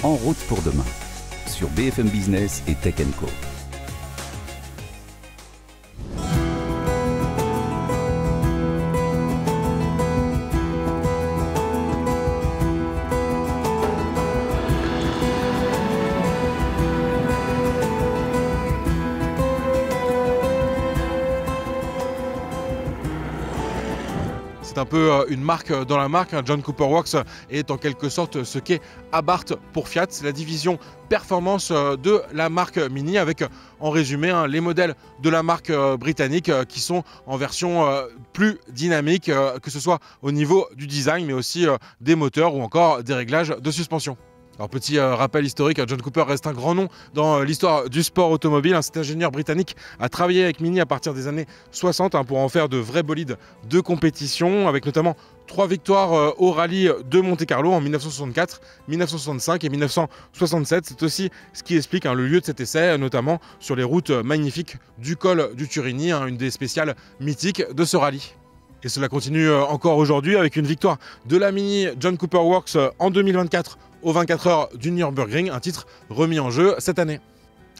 En route pour demain, sur BFM Business et Tech & Co. C'est un peu une marque dans la marque. John Cooper Works est en quelque sorte ce qu'est Abarth pour Fiat. C'est la division performance de la marque Mini avec en résumé les modèles de la marque britannique qui sont en version plus dynamique, que ce soit au niveau du design mais aussi des moteurs ou encore des réglages de suspension. Alors petit rappel historique, John Cooper reste un grand nom dans l'histoire du sport automobile. Cet ingénieur britannique a travaillé avec Mini à partir des années 60 pour en faire de vrais bolides de compétition, avec notamment 3 victoires au rallye de Monte-Carlo en 1964, 1965 et 1967. C'est aussi ce qui explique le lieu de cet essai, notamment sur les routes magnifiques du col du Turini, une des spéciales mythiques de ce rallye. Et cela continue encore aujourd'hui avec une victoire de la Mini John Cooper Works en 2024 aux 24 heures du Nürburgring, un titre remis en jeu cette année.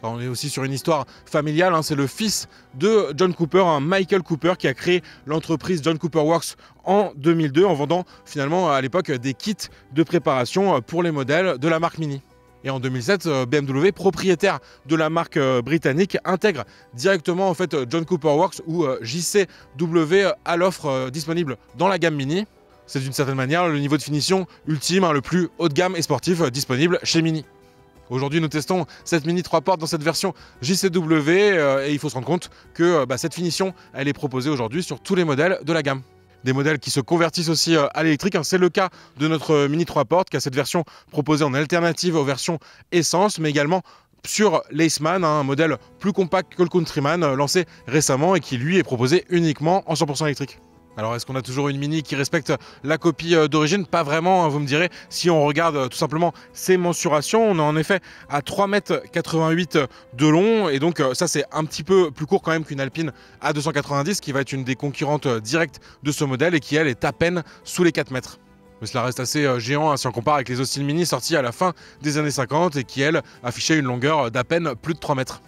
Alors on est aussi sur une histoire familiale, c'est le fils de John Cooper, Michael Cooper, qui a créé l'entreprise John Cooper Works en 2002 en vendant finalement à l'époque des kits de préparation pour les modèles de la marque Mini. Et en 2007, BMW, propriétaire de la marque britannique, intègre directement John Cooper Works ou JCW à l'offre disponible dans la gamme Mini. C'est d'une certaine manière le niveau de finition ultime, le plus haut de gamme et sportif disponible chez Mini. Aujourd'hui, nous testons cette Mini 3 portes dans cette version JCW et il faut se rendre compte que cette finition, elle est proposée aujourd'hui sur tous les modèles de la gamme. Des modèles qui se convertissent aussi à l'électrique. C'est le cas de notre Mini 3 portes qui a cette version proposée en alternative aux versions essence, mais également sur l'Aceman, un modèle plus compact que le Countryman lancé récemment et qui lui est proposé uniquement en 100% électrique. Alors est-ce qu'on a toujours une Mini qui respecte la copie d'origine? Pas vraiment, vous me direz, si on regarde tout simplement ses mensurations. On est en effet à 3,88 m de long et donc ça c'est un petit peu plus court quand même qu'une Alpine A290 qui va être une des concurrentes directes de ce modèle et qui elle est à peine sous les 4 mètres. Mais cela reste assez géant si on compare avec les Austin Mini sortis à la fin des années 50 et qui elles affichaient une longueur d'à peine plus de 3 mètres.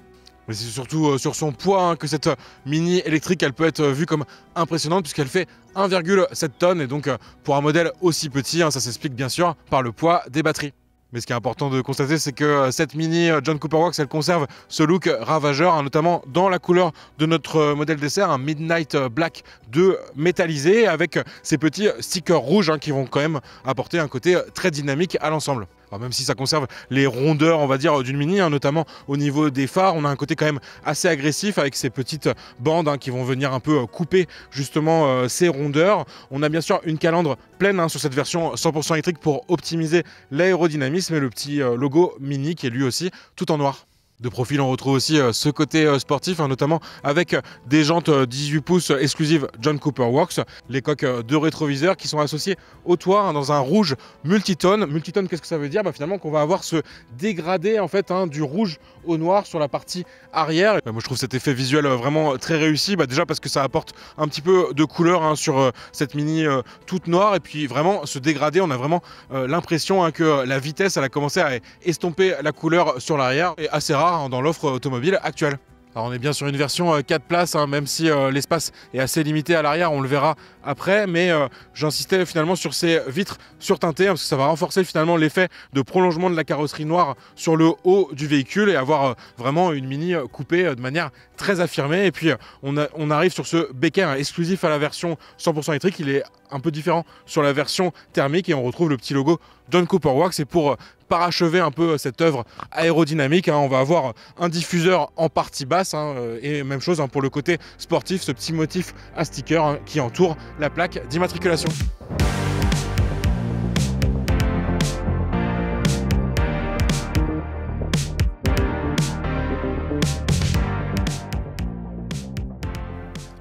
Mais c'est surtout sur son poids que cette Mini électrique elle peut être vue comme impressionnante puisqu'elle fait 1,7 tonnes et donc pour un modèle aussi petit, ça s'explique bien sûr par le poids des batteries. Mais ce qui est important de constater, c'est que cette Mini John Cooper Works, elle conserve ce look ravageur, notamment dans la couleur de notre modèle d'essai, un Midnight Black 2 métallisé avec ces petits stickers rouges qui vont quand même apporter un côté très dynamique à l'ensemble. Alors même si ça conserve les rondeurs, on va dire, d'une Mini, notamment au niveau des phares, on a un côté quand même assez agressif avec ces petites bandes qui vont venir un peu couper justement ces rondeurs. On a bien sûr une calandre pleine sur cette version 100% électrique pour optimiser l'aérodynamisme et le petit logo Mini qui est lui aussi tout en noir. De profil, on retrouve aussi ce côté sportif, notamment avec des jantes 18 pouces exclusives John Cooper Works, les coques de rétroviseur qui sont associées au toit dans un rouge multitone. Multitone, qu'est-ce que ça veut dire? Finalement qu'on va avoir ce dégradé du rouge au noir sur la partie arrière. Moi je trouve cet effet visuel vraiment très réussi, déjà parce que ça apporte un petit peu de couleur sur cette Mini toute noire, et puis vraiment ce dégradé, on a vraiment l'impression que la vitesse elle a commencé à estomper la couleur sur l'arrière, et assez rare dans l'offre automobile actuelle. Alors on est bien sur une version 4 places, même si l'espace est assez limité à l'arrière, on le verra après, mais j'insistais finalement sur ces vitres surteintées, parce que ça va renforcer finalement l'effet de prolongement de la carrosserie noire sur le haut du véhicule et avoir vraiment une Mini coupée de manière très affirmée. Et puis on arrive sur ce béquet exclusif à la version 100% électrique, il est un peu différent sur la version thermique et on retrouve le petit logo John Cooper Works. Et pour parachever un peu cette œuvre aérodynamique, on va avoir un diffuseur en partie basse et même chose pour le côté sportif, ce petit motif à sticker qui entoure la plaque d'immatriculation.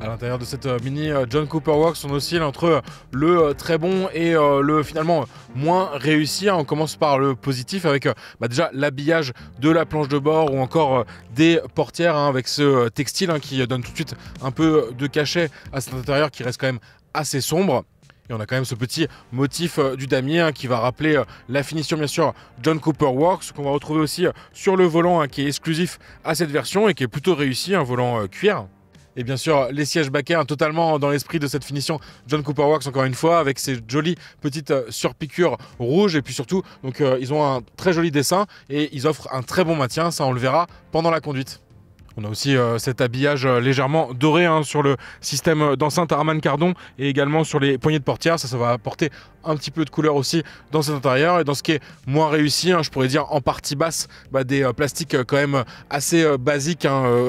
À l'intérieur de cette Mini John Cooper Works, on oscille entre le très bon et le finalement moins réussi. On commence par le positif avec déjà l'habillage de la planche de bord ou encore des portières avec ce textile qui donne tout de suite un peu de cachet à cet intérieur qui reste quand même assez sombre. Et on a quand même ce petit motif du damier qui va rappeler la finition bien sûr John Cooper Works, qu'on va retrouver aussi sur le volant qui est exclusif à cette version et qui est plutôt réussi, un volant cuir. Et bien sûr, les sièges baquets, totalement dans l'esprit de cette finition John Cooper Works, encore une fois, avec ces jolies petites surpiqûres rouges. Et puis surtout, donc, ils ont un très joli dessin et ils offrent un très bon maintien. Ça, on le verra pendant la conduite. On a aussi cet habillage légèrement doré sur le système d'enceinte Harman Kardon et également sur les poignées de portière. Ça va apporter un petit peu de couleur aussi dans cet intérieur. Et dans ce qui est moins réussi, je pourrais dire en partie basse, des plastiques quand même assez basiques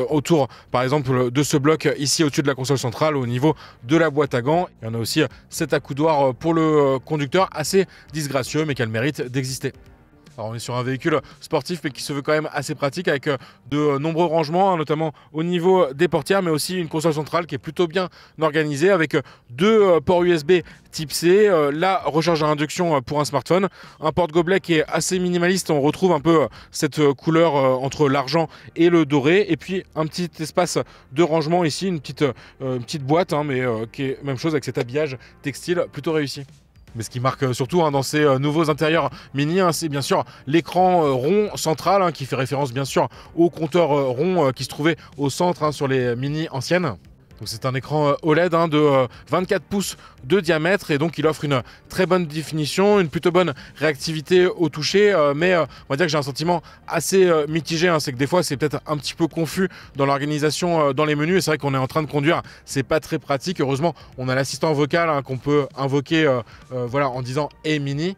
autour, par exemple, de ce bloc ici au-dessus de la console centrale, au niveau de la boîte à gants. Et on a aussi cet accoudoir pour le conducteur assez disgracieux, mais qui a le mérite d'exister. Alors on est sur un véhicule sportif mais qui se veut quand même assez pratique avec de nombreux rangements, notamment au niveau des portières, mais aussi une console centrale qui est plutôt bien organisée avec deux ports USB type C, la recharge à induction pour un smartphone, un porte-gobelet qui est assez minimaliste, on retrouve un peu cette couleur entre l'argent et le doré, et puis un petit espace de rangement ici, une petite boîte, mais qui est même chose avec cet habillage textile plutôt réussi. Mais ce qui marque surtout dans ces nouveaux intérieurs Mini, c'est bien sûr l'écran rond central qui fait référence bien sûr au compteur rond qui se trouvait au centre sur les Mini anciennes. Donc c'est un écran OLED de 24 pouces de diamètre et donc il offre une très bonne définition, une plutôt bonne réactivité au toucher, mais on va dire que j'ai un sentiment assez mitigé, c'est que des fois c'est peut-être un petit peu confus dans l'organisation dans les menus et c'est vrai qu'on est en train de conduire, c'est pas très pratique. Heureusement on a l'assistant vocal qu'on peut invoquer voilà, en disant « Hey Mini »,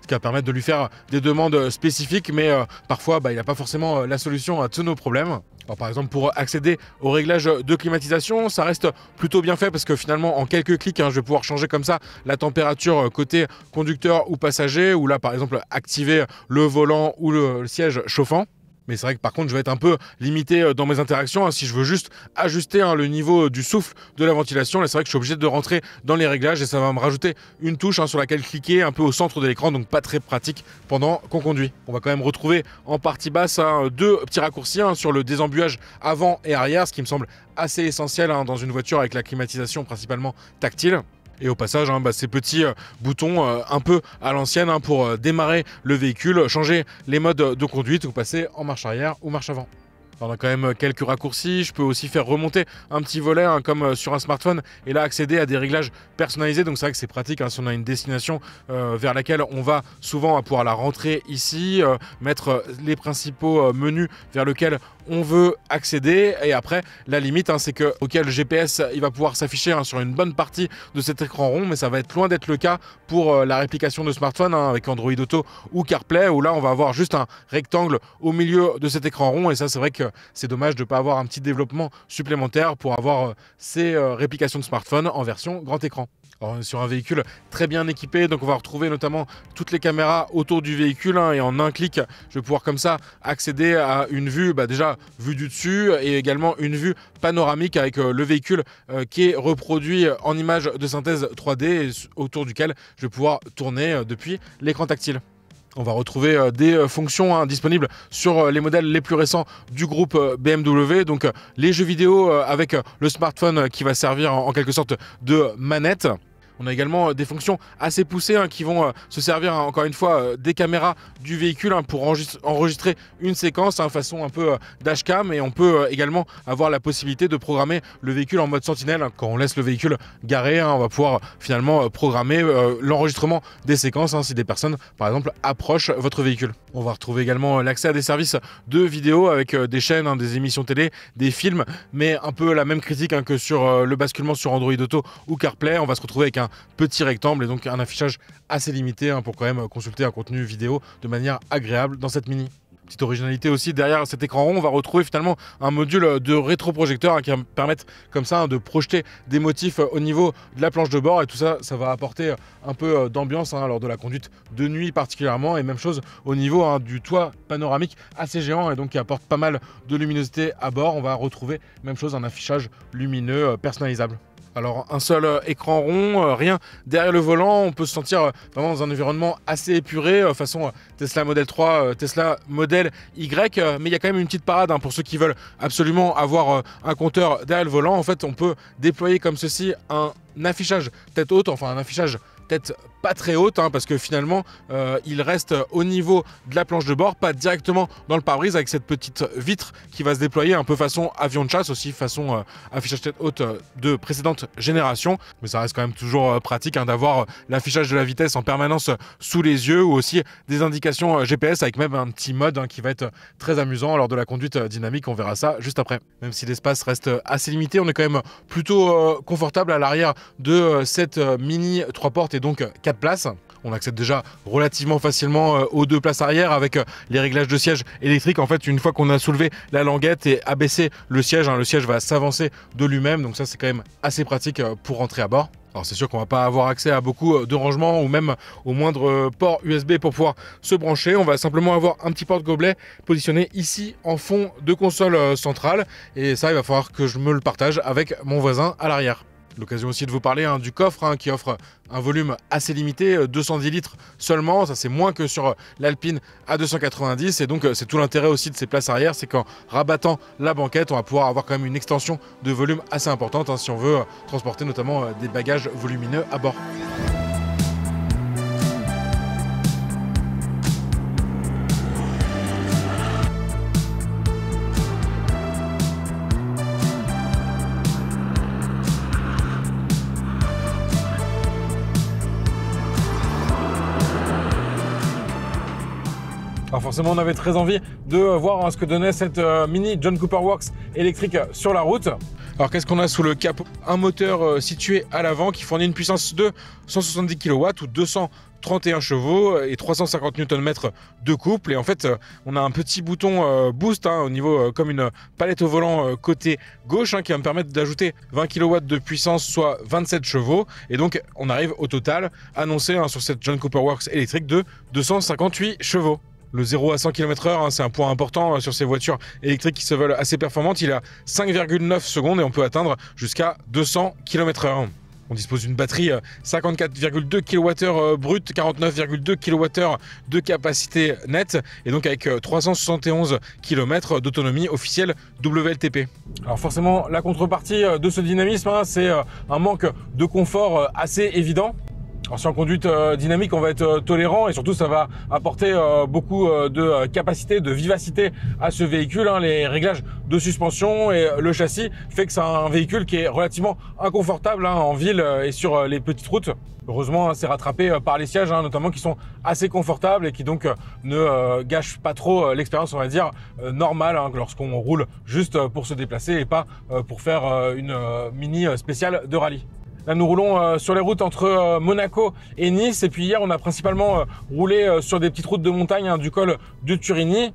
ce qui va permettre de lui faire des demandes spécifiques, mais parfois il n'a pas forcément la solution à tous nos problèmes. Alors, par exemple, pour accéder au réglage de climatisation, ça reste plutôt bien fait parce que finalement en quelques clics je vais pouvoir changer comme ça la température côté conducteur ou passager, ou là par exemple activer le volant ou le siège chauffant. Mais c'est vrai que par contre je vais être un peu limité dans mes interactions si je veux juste ajuster le niveau du souffle de la ventilation. Là c'est vrai que je suis obligé de rentrer dans les réglages et ça va me rajouter une touche sur laquelle cliquer un peu au centre de l'écran, donc pas très pratique pendant qu'on conduit. On va quand même retrouver en partie basse deux petits raccourcis sur le désembuage avant et arrière, ce qui me semble assez essentiel dans une voiture avec la climatisation principalement tactile. Et au passage, ces petits boutons un peu à l'ancienne pour démarrer le véhicule, changer les modes de conduite ou passer en marche arrière ou marche avant. On a quand même quelques raccourcis, je peux aussi faire remonter un petit volet comme sur un smartphone et là accéder à des réglages personnalisés, donc c'est vrai que c'est pratique si on a une destination vers laquelle on va souvent pouvoir la rentrer ici, mettre les principaux menus vers lesquels on veut accéder et après la limite c'est que le GPS il va pouvoir s'afficher sur une bonne partie de cet écran rond, mais ça va être loin d'être le cas pour la réplication de smartphone avec Android Auto ou CarPlay, où là on va avoir juste un rectangle au milieu de cet écran rond et ça c'est vrai que c'est dommage de ne pas avoir un petit développement supplémentaire pour avoir ces réplications de smartphone en version grand écran. Alors, on est sur un véhicule très bien équipé, donc on va retrouver notamment toutes les caméras autour du véhicule et en un clic je vais pouvoir comme ça accéder à une vue, déjà vue du dessus et également une vue panoramique avec le véhicule qui est reproduit en image de synthèse 3D et autour duquel je vais pouvoir tourner depuis l'écran tactile. On va retrouver des fonctions disponibles sur les modèles les plus récents du groupe BMW, donc les jeux vidéo avec le smartphone qui va servir en quelque sorte de manette. On a également des fonctions assez poussées qui vont se servir encore une fois des caméras du véhicule pour enregistrer une séquence façon un peu dashcam, et on peut également avoir la possibilité de programmer le véhicule en mode sentinelle. Quand on laisse le véhicule garé, on va pouvoir finalement programmer l'enregistrement des séquences si des personnes par exemple approchent votre véhicule. On va retrouver également l'accès à des services de vidéo avec des chaînes, des émissions télé, des films, mais un peu la même critique que sur le basculement sur Android Auto ou CarPlay. On va se retrouver avec un petit rectangle et donc un affichage assez limité pour quand même consulter un contenu vidéo de manière agréable dans cette Mini. Petite originalité aussi, derrière cet écran rond, on va retrouver finalement un module de rétroprojecteur qui va permettre comme ça de projeter des motifs au niveau de la planche de bord, et tout ça, ça va apporter un peu d'ambiance lors de la conduite de nuit particulièrement, et même chose au niveau du toit panoramique assez géant et donc qui apporte pas mal de luminosité à bord. On va retrouver même chose, un affichage lumineux personnalisable. Alors un seul écran rond, rien derrière le volant, on peut se sentir vraiment dans un environnement assez épuré, façon Tesla Model 3, Tesla Model Y, mais il y a quand même une petite parade pour ceux qui veulent absolument avoir un compteur derrière le volant. En fait, on peut déployer comme ceci un affichage tête haute, enfin un affichage tête pas très haute, parce que finalement il reste au niveau de la planche de bord, pas directement dans le pare-brise, avec cette petite vitre qui va se déployer un peu façon avion de chasse, aussi façon affichage tête haute de précédente génération. Mais ça reste quand même toujours pratique d'avoir l'affichage de la vitesse en permanence sous les yeux, ou aussi des indications GPS avec même un petit mode qui va être très amusant lors de la conduite dynamique. On verra ça juste après. Même si l'espace reste assez limité, on est quand même plutôt confortable à l'arrière de cette Mini 3 portes et donc 4 places. On accède déjà relativement facilement aux 2 places arrière avec les réglages de siège électriques. En fait, une fois qu'on a soulevé la languette et abaissé le siège va s'avancer de lui-même. Donc ça, c'est quand même assez pratique pour rentrer à bord. Alors c'est sûr qu'on va pas avoir accès à beaucoup de rangements ou même au moindre port USB pour pouvoir se brancher. On va simplement avoir un petit porte-gobelet positionné ici en fond de console centrale. Et ça, il va falloir que je me le partage avec mon voisin à l'arrière. L'occasion aussi de vous parler du coffre qui offre un volume assez limité, 210 litres seulement. Ça, c'est moins que sur l'Alpine A290, et donc c'est tout l'intérêt aussi de ces places arrière, c'est qu'en rabattant la banquette, on va pouvoir avoir quand même une extension de volume assez importante si on veut transporter notamment des bagages volumineux à bord. Alors forcément, on avait très envie de voir ce que donnait cette Mini John Cooper Works électrique sur la route. Alors qu'est-ce qu'on a sous le capot? Un moteur situé à l'avant qui fournit une puissance de 170 kW ou 231 chevaux et 350 Nm de couple. Et en fait, on a un petit bouton boost au niveau comme une palette au volant côté gauche qui va me permettre d'ajouter 20 kW de puissance, soit 27 chevaux. Et donc, on arrive au total annoncé sur cette John Cooper Works électrique de 258 chevaux. Le 0 à 100 km/h, c'est un point important sur ces voitures électriques qui se veulent assez performantes. Il a 5,9 secondes et on peut atteindre jusqu'à 200 km/h. On dispose d'une batterie 54,2 kWh brute, 49,2 kWh de capacité nette, et donc avec 371 km d'autonomie officielle WLTP. Alors forcément, la contrepartie de ce dynamisme, c'est un manque de confort assez évident. Alors si en conduite dynamique, on va être tolérant, et surtout ça va apporter beaucoup de capacité, de vivacité à ce véhicule. Les réglages de suspension et le châssis fait que c'est un véhicule qui est relativement inconfortable en ville et sur les petites routes. Heureusement, c'est rattrapé par les sièges notamment, qui sont assez confortables et qui donc ne gâchent pas trop l'expérience, on va dire, normale lorsqu'on roule juste pour se déplacer et pas pour faire une mini spéciale de rallye. Là, nous roulons sur les routes entre Monaco et Nice. Et puis hier, on a principalement roulé sur des petites routes de montagne du col de Turini.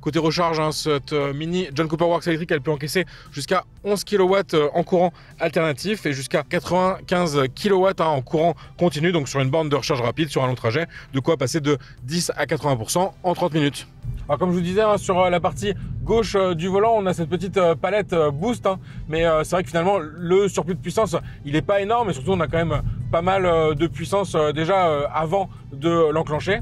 Côté recharge, cette Mini John Cooper Works électrique, elle peut encaisser jusqu'à 11 kW en courant alternatif et jusqu'à 95 kW en courant continu, donc sur une borne de recharge rapide sur un long trajet, de quoi passer de 10 à 80% en 30 minutes. Alors comme je vous disais, sur la partie gauche du volant, on a cette petite palette boost, mais c'est vrai que finalement le surplus de puissance, il n'est pas énorme, et surtout on a quand même pas mal de puissance déjà avant de l'enclencher.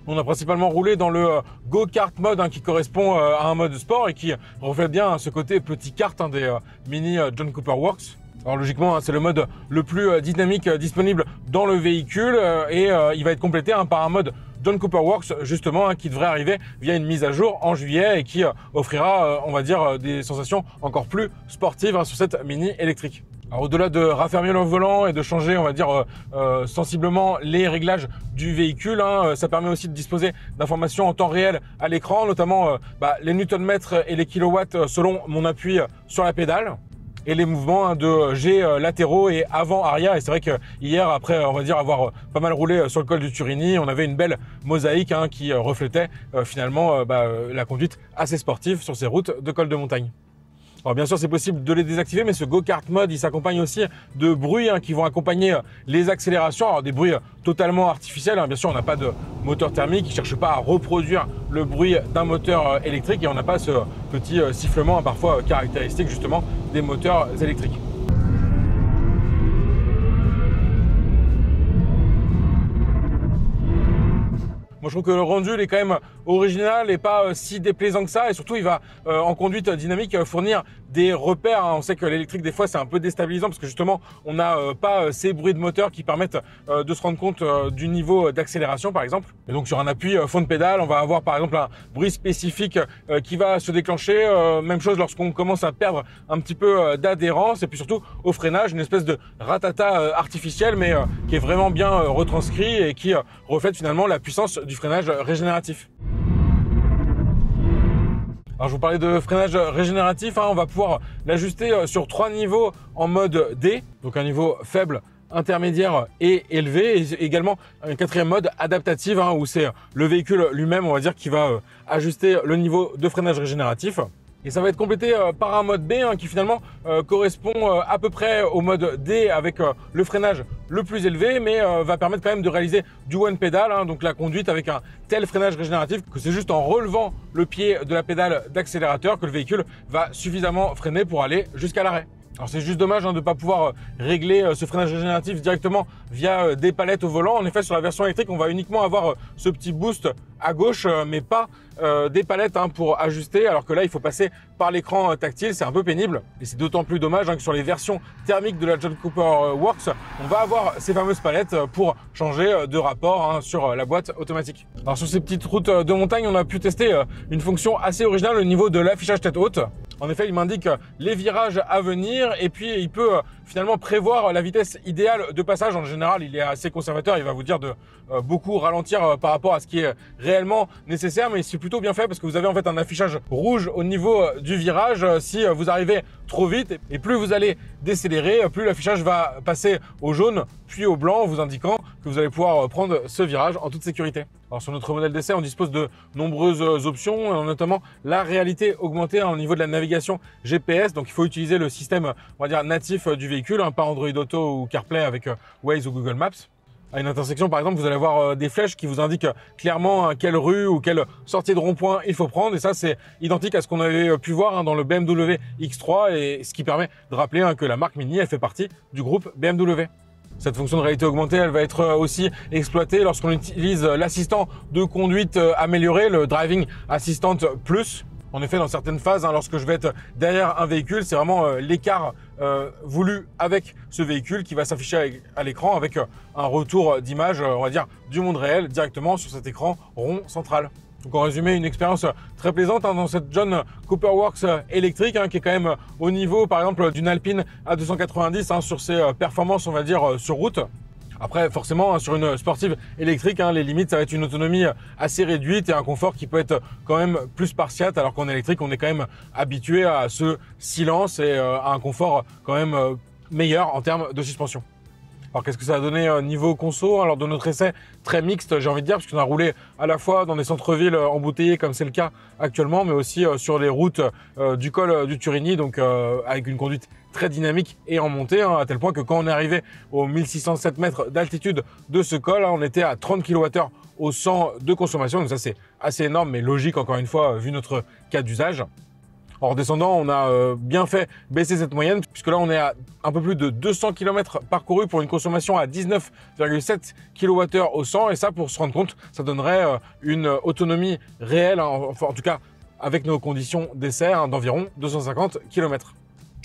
On a principalement roulé dans le go-kart mode qui correspond à un mode sport et qui reflète bien ce côté petit kart des Mini John Cooper Works. Alors logiquement, c'est le mode le plus dynamique disponible dans le véhicule, et il va être complété par un mode John Cooper Works justement, qui devrait arriver via une mise à jour en juillet et qui offrira, on va dire, des sensations encore plus sportives sur cette Mini électrique. Alors au-delà de raffermir le volant et de changer, on va dire, sensiblement les réglages du véhicule, ça permet aussi de disposer d'informations en temps réel à l'écran, notamment les newton-mètres et les kilowatts selon mon appui sur la pédale, et les mouvements de G latéraux et avant-arrière. Et c'est vrai que hier, après on va dire avoir pas mal roulé sur le col du Turini, on avait une belle mosaïque qui reflétait finalement la conduite assez sportive sur ces routes de col de montagne. Alors bien sûr, c'est possible de les désactiver, mais ce go-kart mode, il s'accompagne aussi de bruits qui vont accompagner les accélérations. Alors des bruits totalement artificiels, bien sûr, on n'a pas de moteur thermique, il ne cherche pas à reproduire le bruit d'un moteur électrique, et on n'a pas ce petit sifflement parfois caractéristique justement des moteurs électriques. Moi, je trouve que le rendu il est quand même original et pas si déplaisant que ça. Et surtout, il va en conduite dynamique fournir des repères. On sait que l'électrique, des fois, c'est un peu déstabilisant parce que justement, on n'a pas ces bruits de moteur qui permettent de se rendre compte du niveau d'accélération, par exemple. Et donc, sur un appui fond de pédale, on va avoir par exemple un bruit spécifique qui va se déclencher. Même chose lorsqu'on commence à perdre un petit peu d'adhérence. Et puis surtout, au freinage, une espèce de ratata artificiel, mais qui est vraiment bien retranscrit et qui reflète finalement la puissance du freinage régénératif. Alors je vous parlais de freinage régénératif, on va pouvoir l'ajuster sur 3 niveaux en mode D, donc un niveau faible, intermédiaire et élevé, et également un 4e mode adaptatif où c'est le véhicule lui-même, on va dire, qui va ajuster le niveau de freinage régénératif. Et ça va être complété par un mode B qui finalement correspond à peu près au mode D avec le freinage le plus élevé, mais va permettre quand même de réaliser du one pedal, donc la conduite avec un tel freinage régénératif que c'est juste en relevant le pied de la pédale d'accélérateur que le véhicule va suffisamment freiner pour aller jusqu'à l'arrêt. Alors c'est juste dommage de ne pas pouvoir régler ce freinage régénératif directement via des palettes au volant. En effet, sur la version électrique, on va uniquement avoir ce petit boost à gauche, mais pas des palettes pour ajuster, alors que là, il faut passer par l'écran tactile, c'est un peu pénible. Et c'est d'autant plus dommage que sur les versions thermiques de la John Cooper Works, on va avoir ces fameuses palettes pour changer de rapport sur la boîte automatique. Alors sur ces petites routes de montagne, on a pu tester une fonction assez originale au niveau de l'affichage tête haute. En effet, il m'indique les virages à venir et puis il peut finalement prévoir la vitesse idéale de passage. En général, il est assez conservateur, il va vous dire de beaucoup ralentir par rapport à ce qui est réellement nécessaire, mais c'est plutôt bien fait parce que vous avez en fait un affichage rouge au niveau du virage si vous arrivez trop vite, et plus vous allez décélérer, plus l'affichage va passer au jaune puis au blanc, vous indiquant que vous allez pouvoir prendre ce virage en toute sécurité. Alors sur notre modèle d'essai, on dispose de nombreuses options, notamment la réalité augmentée au niveau de la navigation GPS. Donc il faut utiliser le système, on va dire, natif du véhicule, pas Android Auto ou CarPlay avec Waze ou Google Maps. À une intersection, par exemple, vous allez avoir des flèches qui vous indiquent clairement quelle rue ou quelle sortie de rond-point il faut prendre. Et ça, c'est identique à ce qu'on avait pu voir dans le BMW X3, et ce qui permet de rappeler que la marque Mini, elle fait partie du groupe BMW. Cette fonction de réalité augmentée, elle va être aussi exploitée lorsqu'on utilise l'assistant de conduite amélioré, le Driving Assistant Plus. En effet, dans certaines phases, lorsque je vais être derrière un véhicule, c'est vraiment l'écart voulu avec ce véhicule qui va s'afficher à l'écran avec un retour d'image, on va dire, du monde réel directement sur cet écran rond central. Donc en résumé, une expérience très plaisante dans cette John Cooper Works électrique qui est quand même au niveau, par exemple, d'une Alpine A290 sur ses performances, on va dire, sur route. Après, forcément, sur une sportive électrique, les limites, ça va être une autonomie assez réduite et un confort qui peut être quand même plus spartiate, alors qu'en électrique, on est quand même habitué à ce silence et à un confort quand même meilleur en termes de suspension. Alors qu'est-ce que ça a donné niveau conso? Alors de notre essai très mixte, j'ai envie de dire, parce qu'on a roulé à la fois dans des centres-villes embouteillés comme c'est le cas actuellement, mais aussi sur les routes du col du Turini, donc avec une conduite très dynamique et en montée, à tel point que quand on est arrivé aux 1607 mètres d'altitude de ce col, on était à 30 kWh au 100 de consommation, donc ça c'est assez énorme, mais logique encore une fois vu notre cas d'usage. En redescendant, on a bien fait baisser cette moyenne, puisque là on est à un peu plus de 200 km parcourus pour une consommation à 19,7 kWh au 100, et ça, pour se rendre compte, ça donnerait une autonomie réelle, enfin en tout cas avec nos conditions d'essai, d'environ 250 km.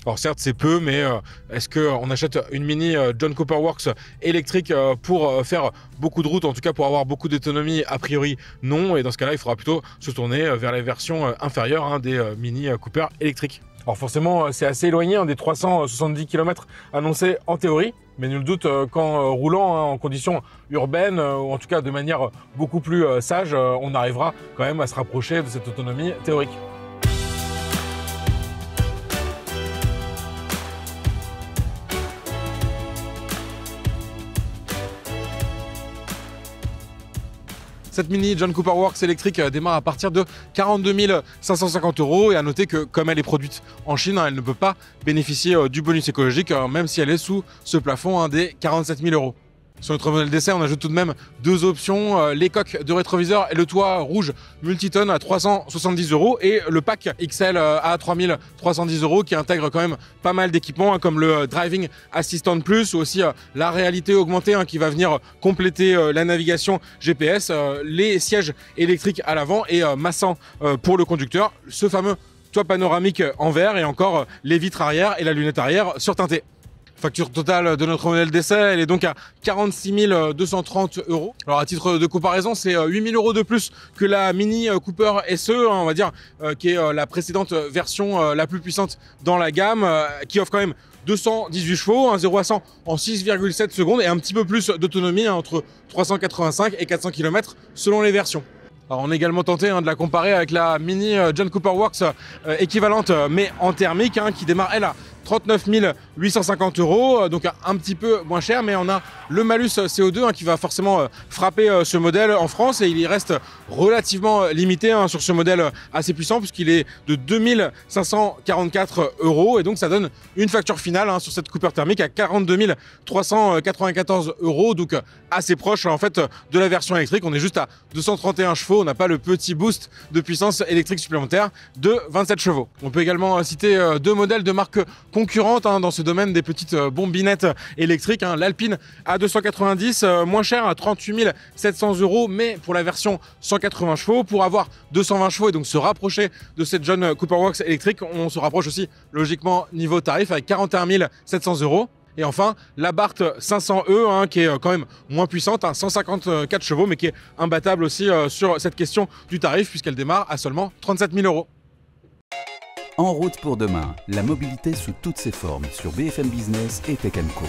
Alors certes c'est peu, mais est-ce qu'on achète une Mini John Cooper Works électrique pour faire beaucoup de routes, en tout cas pour avoir beaucoup d'autonomie? A priori non, et dans ce cas-là il faudra plutôt se tourner vers les versions inférieures des Mini Cooper électriques. Alors forcément c'est assez éloigné des 370 km annoncés en théorie, mais nul doute qu'en roulant en conditions urbaines, ou en tout cas de manière beaucoup plus sage, on arrivera quand même à se rapprocher de cette autonomie théorique. Cette Mini John Cooper Works électrique démarre à partir de 42 550 €, et à noter que comme elle est produite en Chine, elle ne peut pas bénéficier du bonus écologique, même si elle est sous ce plafond des 47 000 €. Sur notre modèle d'essai, on ajoute tout de même deux options, les coques de rétroviseur et le toit rouge multitone à 370 € et le pack XL à 3310 € qui intègre quand même pas mal d'équipements comme le Driving Assistant Plus ou aussi la réalité augmentée qui va venir compléter la navigation GPS, les sièges électriques à l'avant et massant pour le conducteur, ce fameux toit panoramique en verre et encore les vitres arrière et la lunette arrière surteintée. Facture totale de notre modèle d'essai, elle est donc à 46 230 €. Alors à titre de comparaison, c'est 8 000 € de plus que la Mini Cooper SE, on va dire, qui est la précédente version la plus puissante dans la gamme, qui offre quand même 218 chevaux, un 0 à 100 en 6,7 secondes et un petit peu plus d'autonomie, entre 385 et 400 km selon les versions. Alors on est également tenté de la comparer avec la Mini John Cooper Works équivalente mais en thermique, qui démarre elle à 39 850 €, donc un petit peu moins cher, mais on a le malus CO2 qui va forcément frapper ce modèle en France et il y reste relativement limité sur ce modèle assez puissant puisqu'il est de 2544 € et donc ça donne une facture finale sur cette Cooper thermique à 42 394 €, donc assez proche en fait de la version électrique. On est juste à 231 chevaux, on n'a pas le petit boost de puissance électrique supplémentaire de 27 chevaux. On peut également citer deux modèles de marque concurrente dans ce domaine des petites bombinettes électriques, l'Alpine A290, moins cher à 38 700 €, mais pour la version 180 chevaux. Pour avoir 220 chevaux et donc se rapprocher de cette John Cooper Works électrique, on se rapproche aussi logiquement niveau tarif avec 41 700 €. Et enfin, l'Abarth 500E, qui est quand même moins puissante, 154 chevaux, mais qui est imbattable aussi sur cette question du tarif, puisqu'elle démarre à seulement 37 000 €. En route pour demain, la mobilité sous toutes ses formes sur BFM Business et Tech & Co.